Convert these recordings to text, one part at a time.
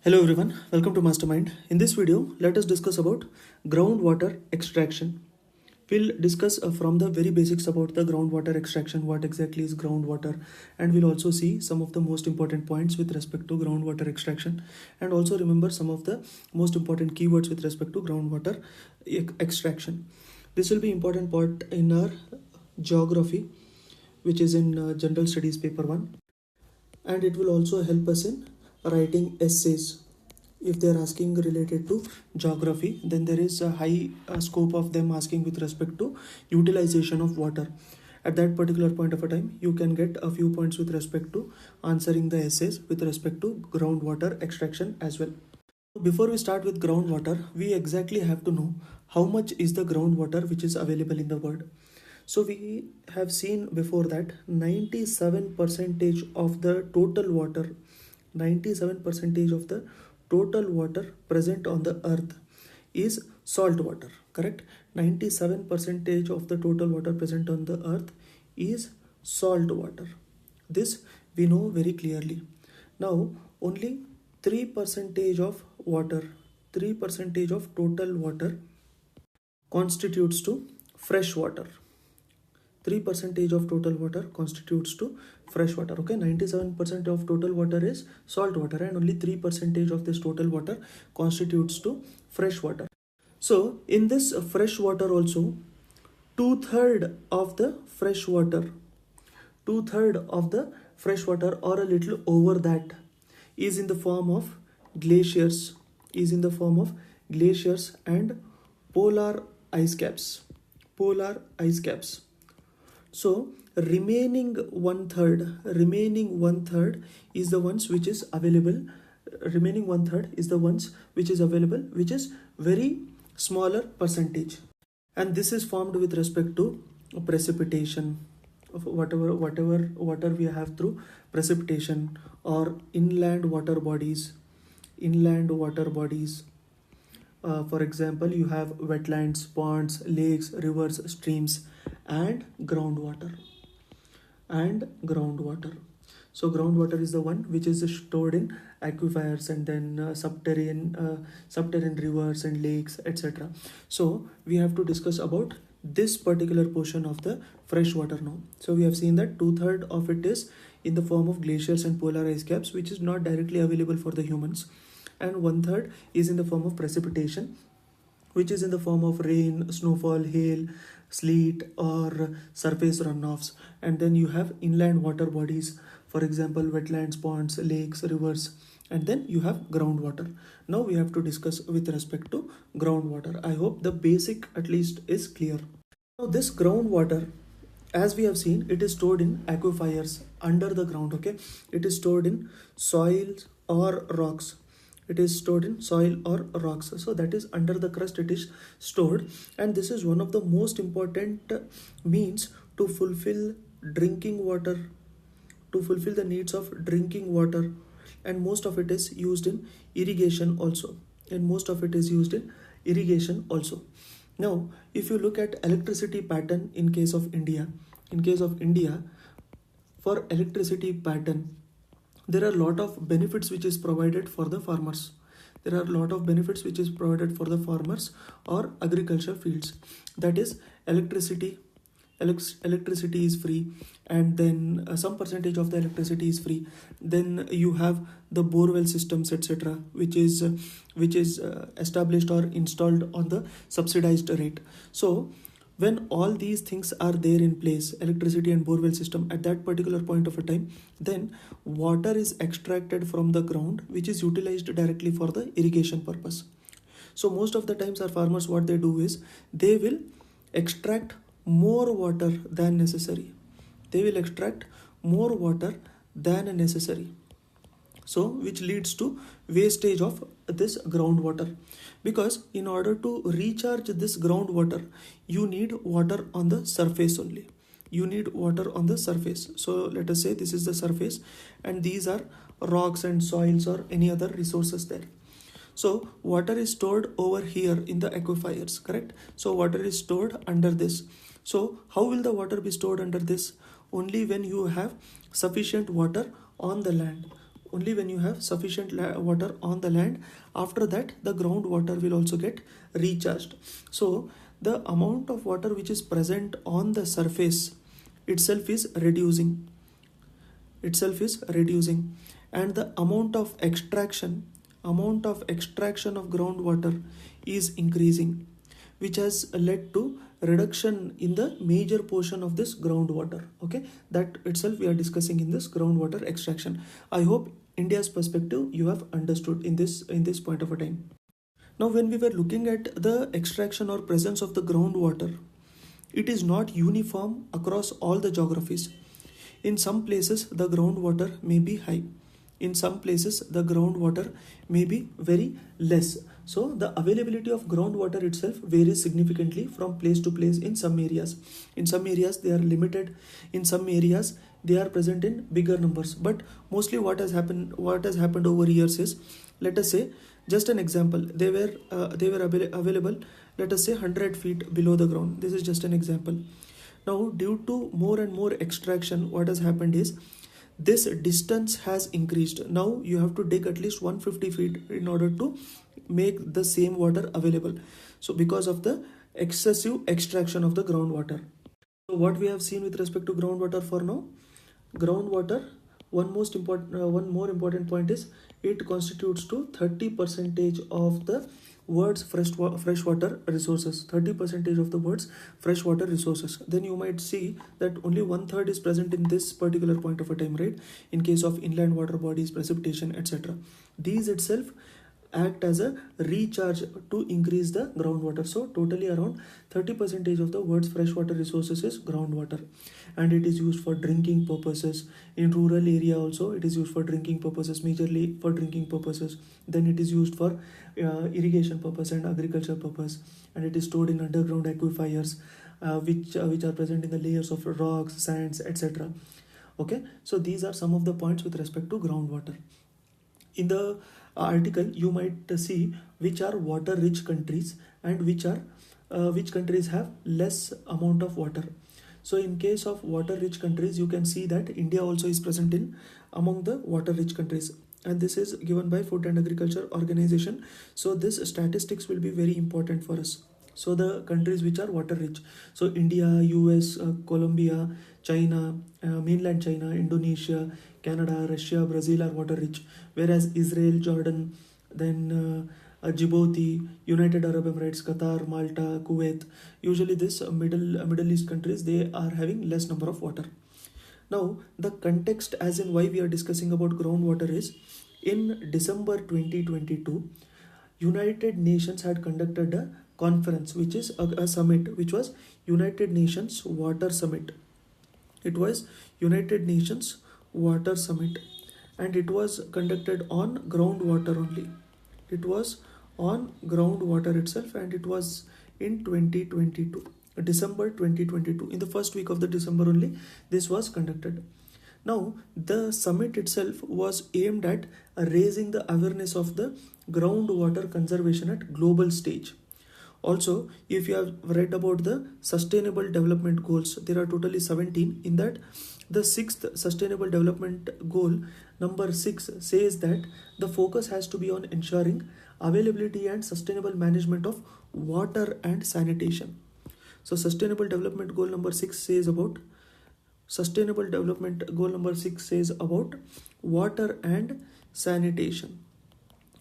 Hello everyone, welcome to Mastermind. In this video, let us discuss about groundwater extraction. We'll discuss from the very basics about the groundwater extraction, what exactly is groundwater, and we'll also see some of the most important points with respect to groundwater extraction, and also remember some of the most important keywords with respect to groundwater extraction. This will be important part in our geography, which is in General Studies paper 1, and it will also help us in writing essays. If they are asking related to geography, then there is a high scope of them asking with respect to utilization of water. At that particular point of a time, you can get a few points with respect to answering the essays with respect to groundwater extraction as well. Before we start with groundwater, we exactly have to know how much is the groundwater which is available in the world. So we have seen before that 97% of the total water, 97% of the total water present on the earth is salt water, correct? 97% of the total water present on the earth is salt water. This we know very clearly. Now only 3% of water, 3% of total water constitutes to fresh water. 3% of total water constitutes to fresh water. Okay, 97% of total water is salt water, and only 3% of this total water constitutes to fresh water. So in this fresh water also, two-thirds of the fresh water, or a little over that, is in the form of glaciers, and polar ice caps. So remaining one third is the ones which is available. Which is very smaller percentage, and this is formed with respect to precipitation of whatever water we have through precipitation or inland water bodies. For example, you have wetlands, ponds, lakes, rivers, streams, and groundwater. So groundwater is the one which is stored in aquifers, and then subterranean rivers and lakes, etc. So we have to discuss about this particular portion of the fresh water now. So we have seen that two-thirds of it is in the form of glaciers and polar ice caps, which is not directly available for the humans, and one-third is in the form of precipitation, which is in the form of rain, snowfall, hail, sleet, or surface runoffs. And then you have inland water bodies, for example, wetlands, ponds, lakes, rivers, and then you have groundwater. Now we have to discuss with respect to groundwater. I hope the basic at least is clear. Now this groundwater, as we have seen, it is stored in aquifers under the ground. Okay, it is stored in soils or rocks. So that is under the crust it is stored, and this is one of the most important means to fulfill drinking water, to fulfill the needs of drinking water, and most of it is used in irrigation also. Now if you look at electricity pattern in case of India, for electricity pattern, there are a lot of benefits which is provided for the farmers. Or agriculture fields. That is, electricity is free, and then some percentage of the electricity is free. Then you have the borewell systems, etc., which is established or installed on the subsidized rate. So when all these things are there in place, electricity and borewell system, at that particular point of a time, then water is extracted from the ground, which is utilized directly for the irrigation purpose. So most of the times our farmers, what they do is they will extract more water than necessary. So which leads to wastage of this groundwater, because in order to recharge this groundwater, you need water on the surface only. So let us say this is the surface, and these are rocks and soils or any other resources there. So water is stored over here in the aquifers, correct? So water is stored under this. So how will the water be stored under this? Only when you have sufficient water on the land. only when you have sufficient water on the land. After that, the groundwater will also get recharged. So the amount of water which is present on the surface itself is reducing, and the amount of extraction of groundwater is increasing, which has led to reduction in the major portion of this groundwater. Okay, that itself we are discussing in this groundwater extraction. I hope India's perspective you have understood in this point of a time. Now, when we were looking at the extraction or presence of the groundwater, it is not uniform across all the geographies. In some places, the groundwater may be high. In some places, the groundwater may be very less. So, the availability of groundwater itself varies significantly from place to place in some areas. In some areas, they are limited. In some areas, they are present in bigger numbers. But mostly, what has happened over years is, let us say, just an example, they were available, let us say 100 feet below the ground. This is just an example. Now, due to more and more extraction, what has happened is this distance has increased. Now you have to dig at least 150 feet in order to make the same water available. So because of the excessive extraction of the groundwater. So what we have seen with respect to groundwater for now, groundwater, one more important point is it constitutes to 30% of the world's freshwater resources. 30% of the world's freshwater resources. Then you might see that only 1/3 is present in this particular point of a time, right? In case of inland water bodies, precipitation, etc. These itself act as a recharge to increase the groundwater. So totally around 30% of the world's freshwater resources is groundwater, and it is used for drinking purposes. In rural area also it is used for drinking purposes, majorly for drinking purposes. Then it is used for irrigation purpose and agriculture purpose, and it is stored in underground aquifers which are present in the layers of rocks, sands, etc. Okay, so these are some of the points with respect to groundwater. In the article you might see which are water rich countries and which countries have less amount of water. So in case of water rich countries, you can see that India also is present in among the water rich countries, and this is given by Food and Agriculture Organization. So this statistics will be very important for us. So the countries which are water rich, so India, US, Colombia, China, mainland China, Indonesia, Canada, Russia, Brazil are water rich, whereas Israel, Jordan, then Djibouti, United Arab Emirates, Qatar, Malta, Kuwait, usually this Middle East countries, they are having less number of water. Now the context as in why we are discussing about groundwater is, in December 2022, United Nations had conducted a conference, which is a summit, which was United Nations Water Summit. It was United Nations Water Summit, and it was conducted on groundwater only. It was on groundwater itself, and it was in 2022, December 2022. In the first week of the December only, this was conducted. Now, the summit itself was aimed at raising the awareness of the groundwater conservation at global stage. Also, if you have read about the Sustainable Development Goals, there are totally 17. In that, the 6th Sustainable Development Goal, number 6, says that the focus has to be on ensuring availability and sustainable management of water and sanitation. So, Sustainable Development Goal number 6 says about water and sanitation.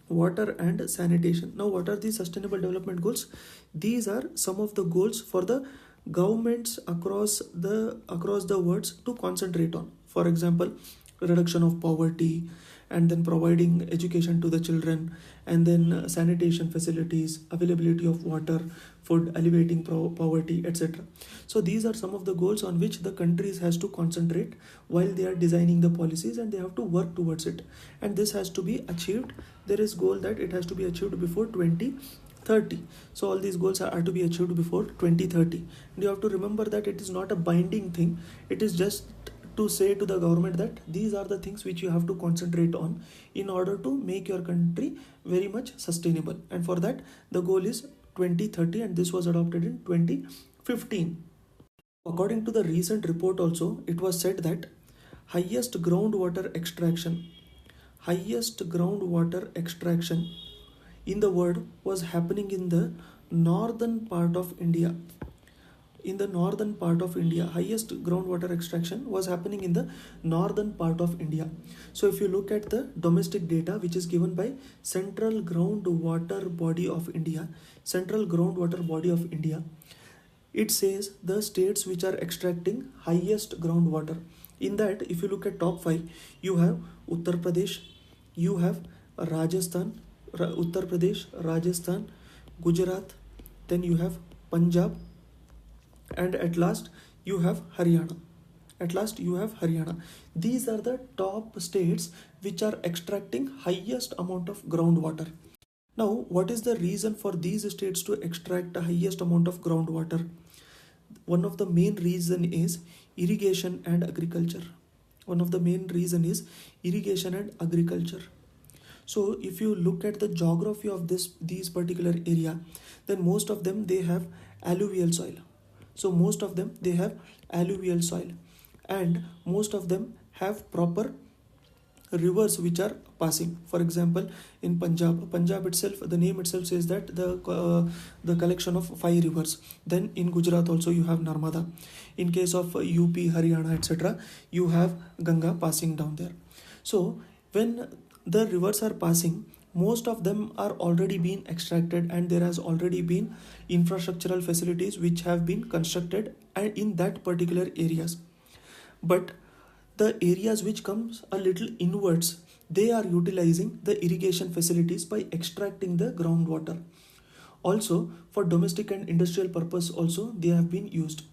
Water and sanitation. Now, what are these sustainable development goals? These are some of the goals for the governments across the world to concentrate on. For example, reduction of poverty, and then providing education to the children, and then sanitation facilities, availability of water, food, alleviating poverty, etc. So these are some of the goals on which the countries has to concentrate while they are designing the policies, and they have to work towards it, and this has to be achieved. There is goal that it has to be achieved before 2030. So all these goals are to be achieved before 2030, and you have to remember that it is not a binding thing. It is just to say to the government that these are the things which you have to concentrate on in order to make your country very much sustainable, and for that the goal is 2030, and this was adopted in 2015. According to the recent report also, it was said that highest groundwater extraction highest groundwater extraction in the world was happening in the northern part of India. In the northern part of India, highest groundwater extraction was happening in the northern part of India. So if you look at the domestic data which is given by Central Groundwater Body of India, Central Groundwater Body of India, it says the states which are extracting highest groundwater. In that, if you look at top 5, you have Uttar Pradesh, you have Rajasthan, Uttar Pradesh, Rajasthan, Gujarat, then you have Punjab, and at last you have Haryana. These are the top states which are extracting highest amount of groundwater. Now, what is the reason for these states to extract the highest amount of groundwater? One of the main reason is irrigation and agriculture. So if you look at the geography of these particular area, then most of them they have alluvial soil. And most of them have proper rivers which are passing. For example, in Punjab itself, the name itself says that the collection of 5 rivers. Then in Gujarat also you have Narmada. In case of UP, Haryana, etc., you have Ganga passing down there. So when the rivers are passing, most of them are already being extracted, and there has already been infrastructural facilities which have been constructed in that particular areas. But the areas which comes a little inwards, they are utilizing the irrigation facilities by extracting the groundwater. Also, for domestic and industrial purpose also they have been used.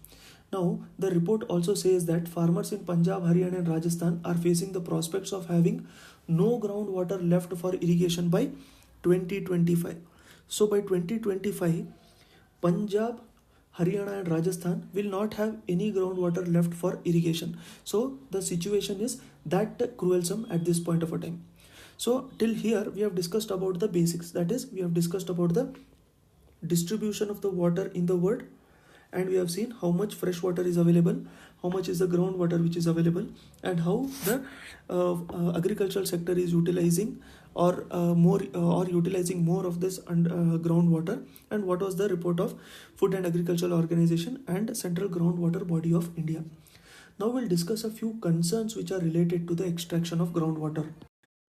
Now, the report also says that farmers in Punjab, Haryana and Rajasthan are facing the prospects of having no groundwater left for irrigation by 2025. So by 2025, Punjab, Haryana and Rajasthan will not have any groundwater left for irrigation. So the situation is that cruelsome at this point of a time. So till here we have discussed about the basics. That is, we have discussed about the distribution of the water in the world, and we have seen how much fresh water is available, how much is the groundwater which is available, and how the agricultural sector is utilizing or utilizing more of this groundwater, and what was the report of Food and Agricultural Organization and Central Groundwater Body of India. Now we'll discuss a few concerns which are related to the extraction of groundwater.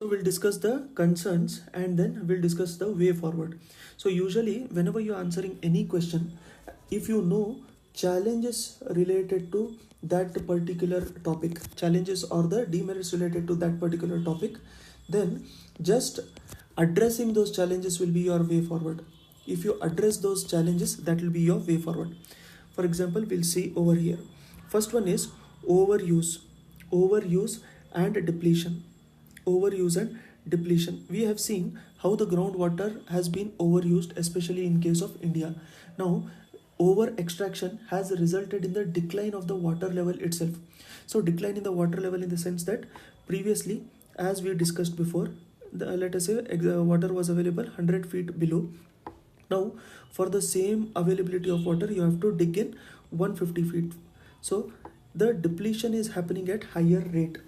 So we'll discuss the concerns and then we'll discuss the way forward. So usually whenever you're answering any question, if you know challenges related to that particular topic, challenges or the demerits related to that particular topic, then just addressing those challenges will be your way forward. If you address those challenges, that will be your way forward. For example, we'll see over here. First one is overuse and depletion. We have seen how the groundwater has been overused, especially in case of India. Now, over extraction has resulted in the decline of the water level itself. So decline in the water level in the sense that previously, as we discussed before, let us say water was available 100 feet below. Now for the same availability of water, you have to dig in 150 feet. So the depletion is happening at higher rate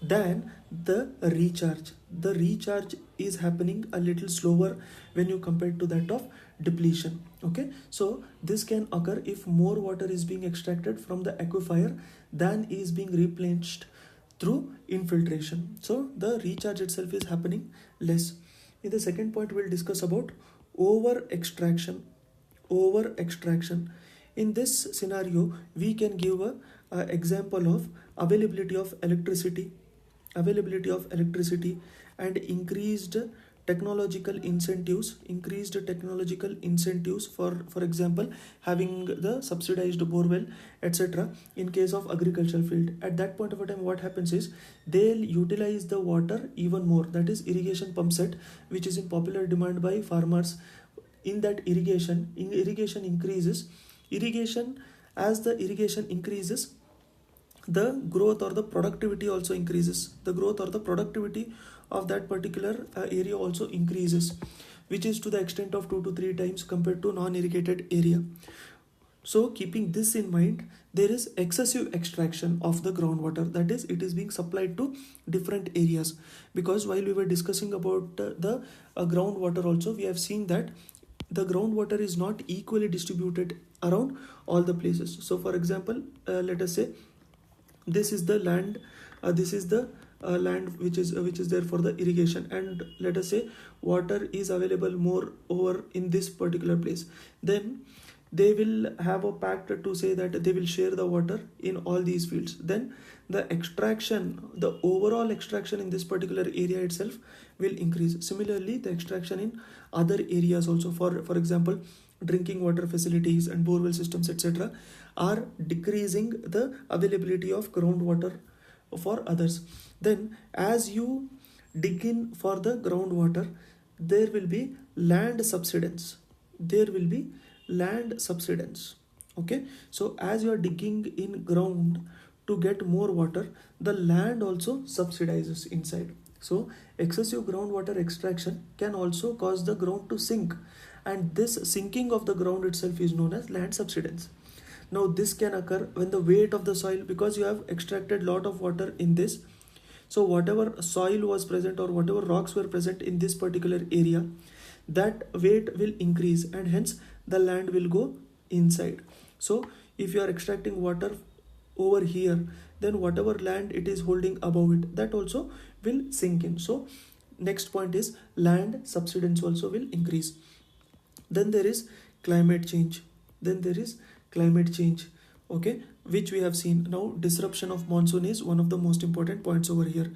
than the recharge. The recharge is happening a little slower when you compare to that of depletion. Okay, so this can occur if more water is being extracted from the aquifer than is being replenished through infiltration. So the recharge itself is happening less. In the second point, we'll discuss about over extraction. In this scenario, we can give a example of availability of electricity and increased technological incentives, for example, having the subsidized borewell, etc. in case of agricultural field. At that point of time, what happens is they'll utilize the water even more. That is irrigation pump set, which is in popular demand by farmers. In that irrigation increases. As the irrigation increases, the growth or the productivity also increases. The growth or the productivity of that particular area also increases, which is to the extent of 2 to 3 times compared to non-irrigated area. So keeping this in mind, there is excessive extraction of the groundwater, that is, it is being supplied to different areas. Because while we were discussing about the groundwater also, we have seen that the groundwater is not equally distributed around all the places. So for example, let us say this is the land, this is the land which is there for the irrigation, and let us say water is available more over in this particular place. Then they will have a pact to say that they will share the water in all these fields. Then the extraction, the overall extraction in this particular area itself will increase. Similarly, the extraction in other areas also, for example, drinking water facilities and borewell systems, etc., are decreasing the availability of groundwater for others. Then as you dig in for the groundwater, there will be land subsidence. There will be land subsidence. Okay, so as you are digging in ground to get more water, the land also subsidizes inside. So excessive groundwater extraction can also cause the ground to sink, and this sinking of the ground itself is known as land subsidence. Now this can occur when the weight of the soil, because you have extracted lot of water in this, so whatever soil was present or whatever rocks were present in this particular area, that weight will increase, and hence the land will go inside. So if you are extracting water over here, then whatever land it is holding above it, that also will sink in. So next point is land subsidence also will increase. Then there is climate change. Okay, which we have seen. Now disruption of monsoon is one of the most important points over here.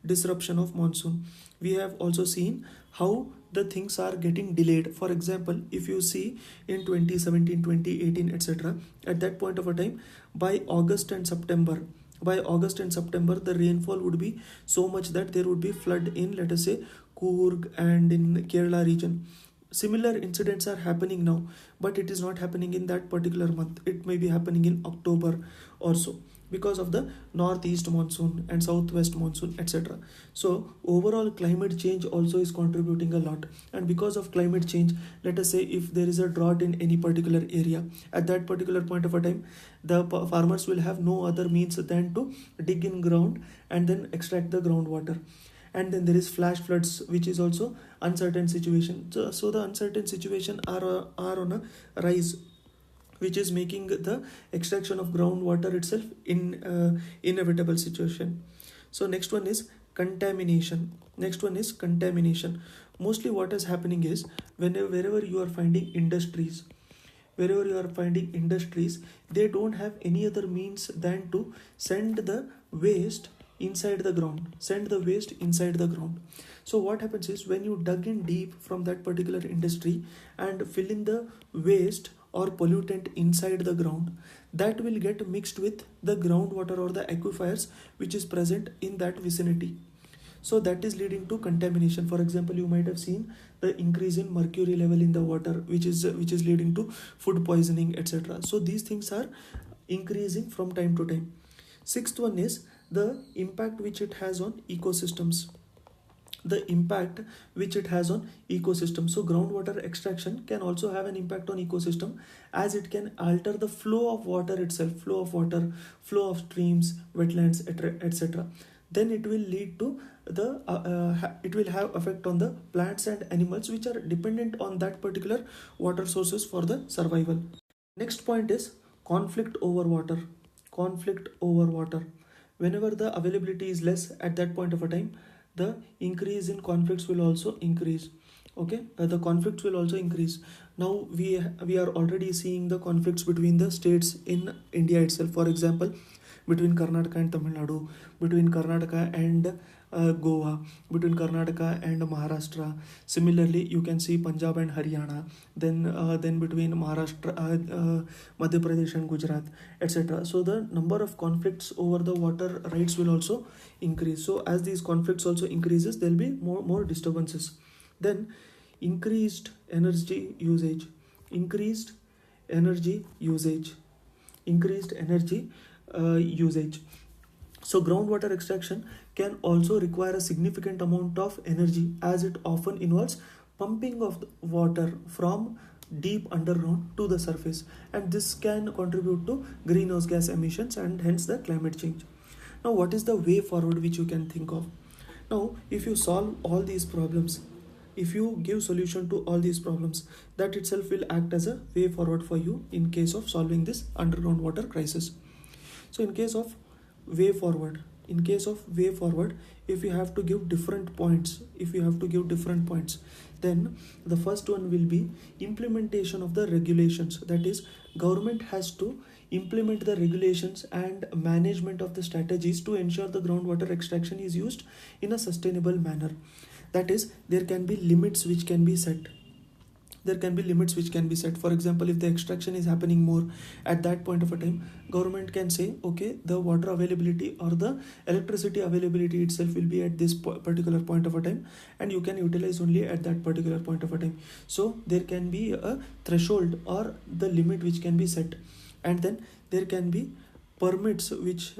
Disruption of monsoon, we have also seen how the things are getting delayed. For example, if you see in 2017, 2018, etc., at that point of a time, by August and September, the rainfall would be so much that there would be flood in, let us say, Coorg and in Kerala region. Similar incidents are happening now, but it is not happening in that particular month. It may be happening in October or so, because of the northeast monsoon and southwest monsoon, etc. So overall climate change also is contributing a lot. And because of climate change, let us say if there is a drought in any particular area, at that particular point of a time, the farmers will have no other means than to dig in ground and then extract the groundwater. And then there is flash floods, which is also uncertain situation. So the uncertain situation are on a rise, which is making the extraction of groundwater itself in inevitable situation. So next one is contamination. Mostly what is happening is wherever you are finding industries, they don't have any other means than to send the waste inside the ground. So what happens is, when you dug in deep from that particular industry and fill in the waste or pollutant inside the ground, that will get mixed with the groundwater or the aquifers which is present in that vicinity. So that is leading to contamination. For example, you might have seen the increase in mercury level in the water, which is leading to food poisoning, etc. So these things are increasing from time to time. Sixth one is the impact which it has on ecosystems. So groundwater extraction can also have an impact on ecosystem, as it can alter the flow of water itself, flow of streams, wetlands, etc. Then it will lead to it will have effect on the plants and animals which are dependent on that particular water sources for the survival. Next point is conflict over water. Whenever the availability is less at that point of a time, the increase in conflicts will also increase. The conflicts will also increase. Now we are already seeing the conflicts between the states in India itself. For example, between Karnataka and Tamil Nadu, between Karnataka and Goa, between Karnataka and Maharashtra. Similarly, you can see Punjab and Haryana. Then between Maharashtra, Madhya Pradesh and Gujarat, etc. So the number of conflicts over the water rights will also increase. So as these conflicts also increases, there will be more disturbances. Then increased energy usage. So groundwater extraction can also require a significant amount of energy, as it often involves pumping of the water from deep underground to the surface, and this can contribute to greenhouse gas emissions and hence the climate change. Now, what is the way forward which you can think of? Now, if you solve all these problems, if you give solution to all these problems, that itself will act as a way forward for you in case of solving this underground water crisis. So in case of way forward, if you have to give different points, then the first one will be implementation of the regulations. That is, government has to implement the regulations and management of the strategies to ensure the groundwater extraction is used in a sustainable manner. That is, there can be limits which can be set. For example, if the extraction is happening more at that point of a time, government can say, okay, the water availability or the electricity availability itself will be at this particular point of a time, and you can utilize only at that particular point of a time. So there can be a threshold or the limit which can be set, and then there can be permits which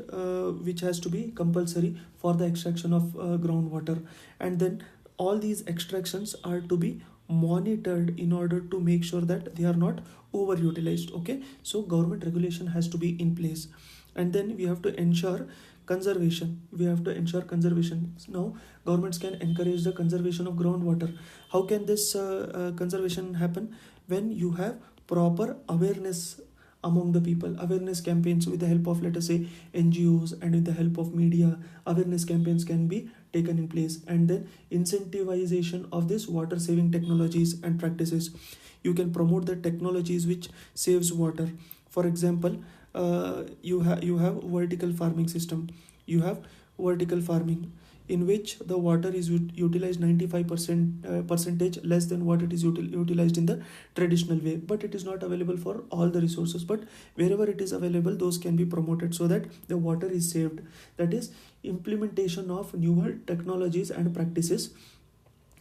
has to be compulsory for the extraction of groundwater, and then all these extractions are to be monitored in order to make sure that they are not overutilized. Okay, so government regulation has to be in place, and then we have to ensure conservation. Now, governments can encourage the conservation of groundwater. How can this conservation happen? When you have proper awareness among the people, awareness campaigns with the help of, let us say, NGOs, and with the help of media, awareness campaigns can be taken in place, and then incentivization of this water saving technologies and practices. You can promote the technologies which saves water. For example, you have vertical farming system. You have vertical farming in which the water is utilized 95% percentage less than what it is utilized in the traditional way, but it is not available for all the resources, but wherever it is available, those can be promoted so that the water is saved. That is implementation of newer technologies and practices,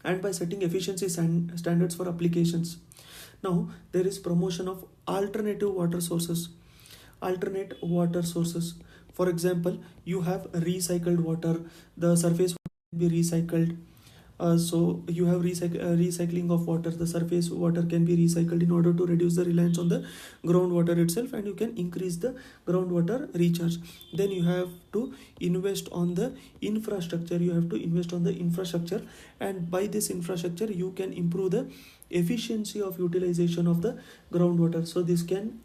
and by setting efficiency standards for applications. Now, there is promotion of alternate water sources. For example, you have recycled water, the surface water can be recycled. So you have recycling of water, the surface water can be recycled in order to reduce the reliance on the groundwater itself, and you can increase the groundwater recharge. Then you have to invest on the infrastructure. And by this infrastructure you can improve the efficiency of utilization of the groundwater. So this can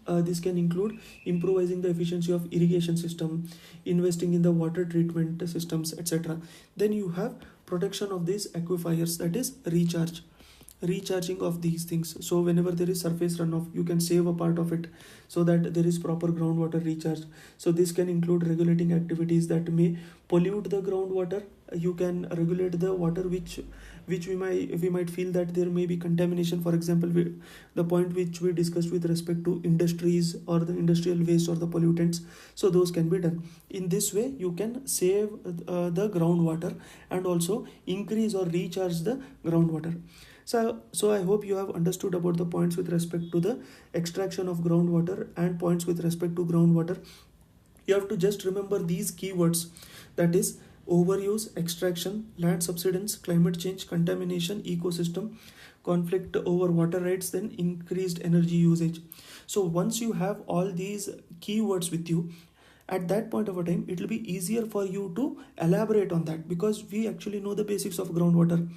include improving the efficiency of irrigation system, investing in the water treatment systems, etc. Then you have protection of these aquifers, that is recharging of these things. So whenever there is surface runoff, you can save a part of it so that there is proper groundwater recharge. So this can include regulating activities that may pollute the groundwater. You can regulate the water which we might feel that there may be contamination. For example, the point which we discussed with respect to industries or the industrial waste or the pollutants, so those can be done. In this way you can save the groundwater and also increase or recharge the groundwater. So I hope you have understood about the points with respect to the extraction of groundwater and points with respect to groundwater. You have to just remember these keywords, that is overuse, extraction, land subsidence, climate change, contamination, ecosystem, conflict over water rights, then increased energy usage. So once you have all these keywords with you, at that point of a time it will be easier for you to elaborate on that, because we actually know the basics of groundwater.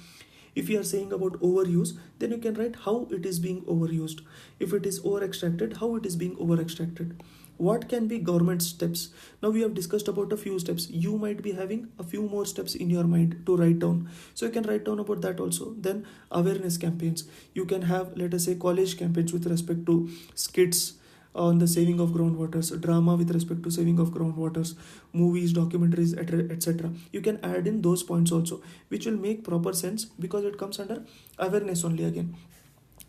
If you are saying about overuse, then you can write how it is being overused. If it is over extracted, how it is being over extracted. What can be government steps? Now we have discussed about a few steps. You might be having a few more steps in your mind to write down. So you can write down about that also. Then awareness campaigns. You can have, let us say, college campaigns with respect to skits on the saving of groundwaters, drama with respect to saving of groundwaters, movies, documentaries, etc. You can add in those points also, which will make proper sense because it comes under awareness only again.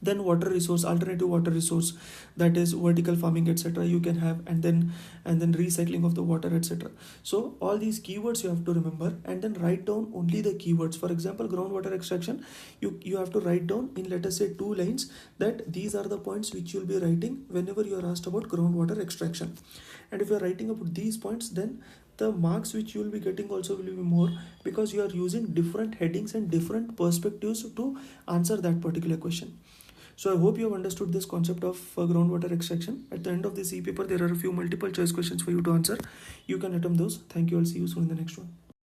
Then water resource, alternative water resource, that is vertical farming, etc. you can have, and then recycling of the water, etc. So all these keywords you have to remember and then write down only the keywords. For example, groundwater extraction, you have to write down in, let us say, 2 lines that these are the points which you'll be writing whenever you are asked about groundwater extraction. And if you are writing about these points, then the marks which you will be getting also will be more, because you are using different headings and different perspectives to answer that particular question. So I hope you have understood this concept of groundwater extraction. At the end of this e-paper, there are a few multiple choice questions for you to answer. You can attempt those. Thank you. I'll see you soon in the next one.